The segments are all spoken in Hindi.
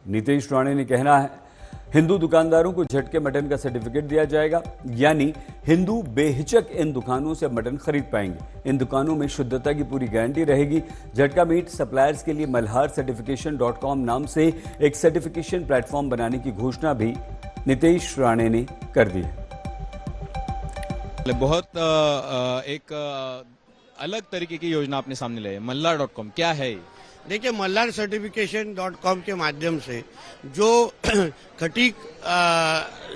नीतीश राणे ने कहना है हिंदू दुकानदारों को झटके मटन का सर्टिफिकेट दिया जाएगा, यानी हिंदू बेहिचक इन दुकानों से मटन खरीद पाएंगे। इन दुकानों में शुद्धता की पूरी गारंटी रहेगी। झटका मीट सप्लायर्स के लिए मल्हार सर्टिफिकेशन.com नाम से एक सर्टिफिकेशन प्लेटफॉर्म बनाने की घोषणा भी नीतीश राणे ने कर दी है। बहुत एक अलग तरीके की योजना अपने सामने लाई है। मल्हार.com क्या है? देखिए, मल्हार सर्टिफिकेशन.com के माध्यम से जो खटीक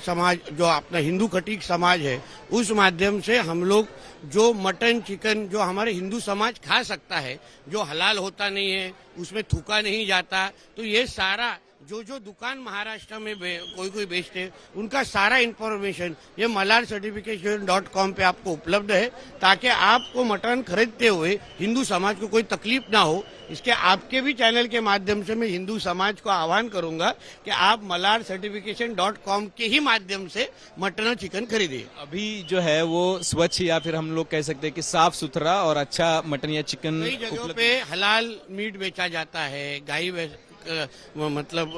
समाज, जो अपना हिंदू खटीक समाज है, उस माध्यम से हम लोग जो मटन चिकन जो हमारे हिंदू समाज खा सकता है, जो हलाल होता नहीं है, उसमें थूका नहीं जाता, तो ये सारा जो दुकान महाराष्ट्र में कोई बेचते, उनका सारा इंफॉर्मेशन ये मल्हार सर्टिफिकेशन.com पे आपको उपलब्ध है, ताकि आपको मटन खरीदते हुए हिंदू समाज को कोई तकलीफ ना हो। इसके आपके भी चैनल के माध्यम से मैं हिंदू समाज को आह्वान करूंगा कि आप मल्हार सर्टिफिकेशन.com के ही माध्यम से मटन और चिकन खरीदिए। अभी जो है वो स्वच्छ या फिर हम लोग कह सकते हैं कि साफ सुथरा और अच्छा मटन या चिकन कई जगहों पे हलाल मीट बेचा जाता है, मतलब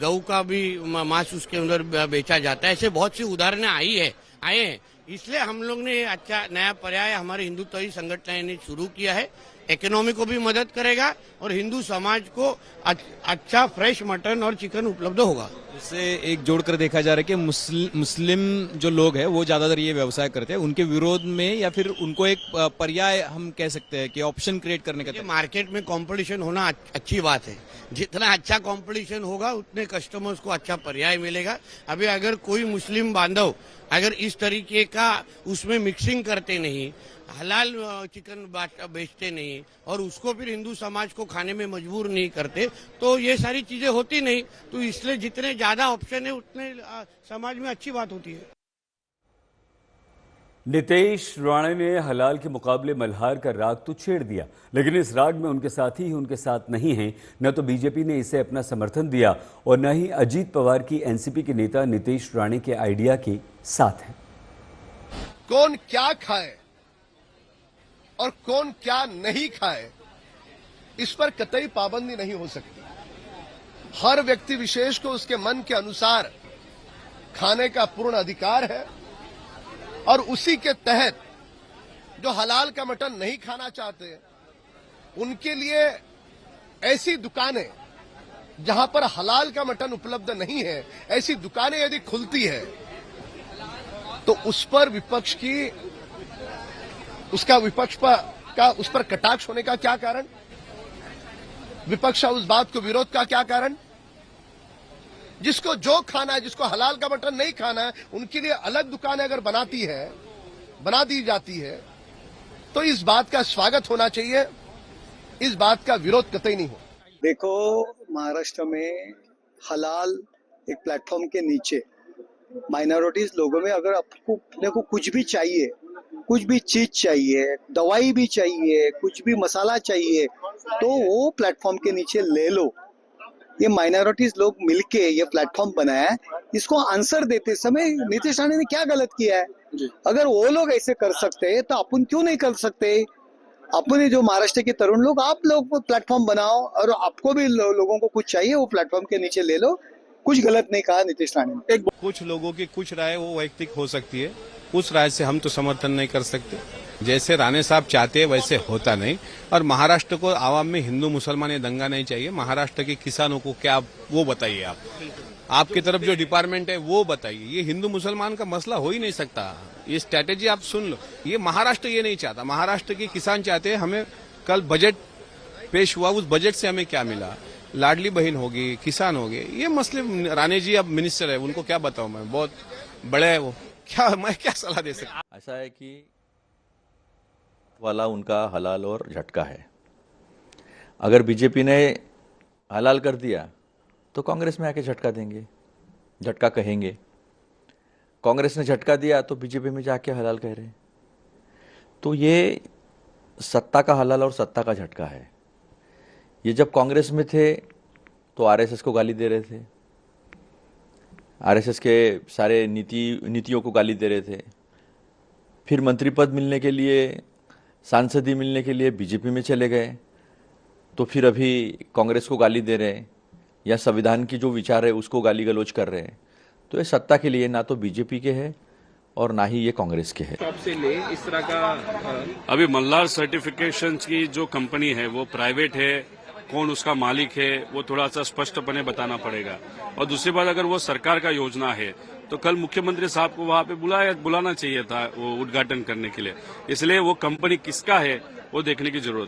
गऊ का भी मांस उसके अंदर बेचा जाता है। ऐसे बहुत सी उदाहरणें आए हैं। इसलिए हम लोग ने अच्छा नया पर्याय हमारे हिंदुत्वी संगठन ने शुरू किया है। इकोनॉमी को भी मदद करेगा और हिंदू समाज को अच्छा फ्रेश मटन और चिकन उपलब्ध होगा। इससे एक जोड़कर देखा जा रहा है कि मुस्लिम जो लोग हैं वो ज्यादातर ये व्यवसाय करते हैं, उनके विरोध में या फिर उनको एक पर्याय हम कह सकते हैं कि ऑप्शन क्रिएट करने का। मार्केट में कंपटीशन होना अच्छी बात है। जितना अच्छा कंपटीशन होगा उतने कस्टमर्स को अच्छा पर्याय मिलेगा। अभी अगर कोई मुस्लिम बांधव अगर इस तरीके का उसमें मिक्सिंग करते नहीं, हलाल चिकन बेचते नहीं और उसको फिर हिंदू समाज को खाने में मजबूर नहीं करते, तो ये सारी चीजें होती नहीं। तो इसलिए जितने ज्यादा ऑप्शन है उतने समाज में अच्छी बात होती है। नीतीश राणे ने हलाल के मुकाबले मल्हार का राग तो छेड़ दिया, लेकिन इस राग में उनके साथी ही उनके साथ नहीं हैं। न तो बीजेपी ने इसे अपना समर्थन दिया और न ही अजीत पवार की एनसीपी के नेता नीतीश राणे के आइडिया के साथ हैं। कौन क्या खाए और कौन क्या नहीं खाए, इस पर कतई पाबंदी नहीं हो सकती। हर व्यक्ति विशेष को उसके मन के अनुसार खाने का पूर्ण अधिकार है और उसी के तहत जो हलाल का मटन नहीं खाना चाहते उनके लिए ऐसी दुकानें जहां पर हलाल का मटन उपलब्ध नहीं है, ऐसी दुकानें यदि खुलती है तो उस पर विपक्ष की उस पर कटाक्ष होने का क्या कारण? विपक्ष का उस बात को विरोध का क्या कारण? जिसको जो खाना है, जिसको हलाल का मटन नहीं खाना है, उनके लिए अलग दुकानें अगर बना दी जाती है तो इस बात का स्वागत होना चाहिए, इस बात का विरोध कतई नहीं हो। देखो, महाराष्ट्र में हलाल एक प्लेटफॉर्म के नीचे माइनॉरिटीज लोगों में अगर अपने को कुछ भी चाहिए, कुछ भी चीज चाहिए, दवाई भी चाहिए, कुछ भी मसाला चाहिए, तो वो प्लेटफॉर्म के नीचे ले लो। ये माइनॉरिटीज लोग मिलके ये प्लेटफॉर्म बनाया है। इसको आंसर देते समय नीतीश राणे ने क्या गलत किया है? अगर वो लोग ऐसे कर सकते हैं तो अपन क्यों नहीं कर सकते? अपने जो महाराष्ट्र के तरुण लोग, आप लोग प्लेटफॉर्म बनाओ और आपको भी लोगों को कुछ चाहिए वो प्लेटफॉर्म के नीचे ले लो। कुछ गलत नहीं कहा नीतीश राणे ने। कुछ लोगों की कुछ राय वो वैयक्तिक हो सकती है, उस राय से हम तो समर्थन नहीं कर सकते। जैसे राणे साहब चाहते हैं वैसे होता नहीं। और महाराष्ट्र को आवाम में हिंदू मुसलमान ये दंगा नहीं चाहिए। महाराष्ट्र के किसानों को क्या वो बताइए, आपकी तरफ जो डिपार्टमेंट है वो बताइए। ये हिंदू मुसलमान का मसला हो ही नहीं सकता। ये स्ट्रैटेजी आप सुन लो। ये महाराष्ट्र ये नहीं चाहता। महाराष्ट्र के किसान चाहते हैं हमें कल बजट पेश हुआ, उस बजट से हमें क्या मिला, लाडली बहन होगी, किसान होंगे। ये मसले राणे जी अब मिनिस्टर है, उनको क्या बताऊं मैं, बहुत बड़े है वो, मैं क्या सलाह दे सकता। ऐसा है कि वाला उनका हलाल और झटका है। अगर बीजेपी ने हलाल कर दिया तो कांग्रेस में आके झटका देंगे, झटका कहेंगे। कांग्रेस ने झटका दिया तो बीजेपी में जाके हलाल कह रहे हैं। तो ये सत्ता का हलाल और सत्ता का झटका है। ये जब कांग्रेस में थे तो आरएसएस को गाली दे रहे थे, आरएसएस के सारे नीतियों को गाली दे रहे थे। फिर मंत्री पद मिलने के लिए, सांसदी मिलने के लिए बीजेपी में चले गए, तो फिर अभी कांग्रेस को गाली दे रहे हैं। या संविधान की जो विचार है उसको गाली गलौज कर रहे हैं, तो ये सत्ता के लिए ना तो बीजेपी के है और ना ही ये कांग्रेस के है। शॉप से ले इस तरह का अभी मल्हार सर्टिफिकेशन की जो कंपनी है वो प्राइवेट है, कौन उसका मालिक है वो थोड़ा सा स्पष्टपणे बताना पड़ेगा। और दूसरी बात, अगर वो सरकार का योजना है तो कल मुख्यमंत्री साहब को वहां पे बुलाना चाहिए था वो उद्घाटन करने के लिए। इसलिए वो कंपनी किसका है वो देखने की जरूरत है।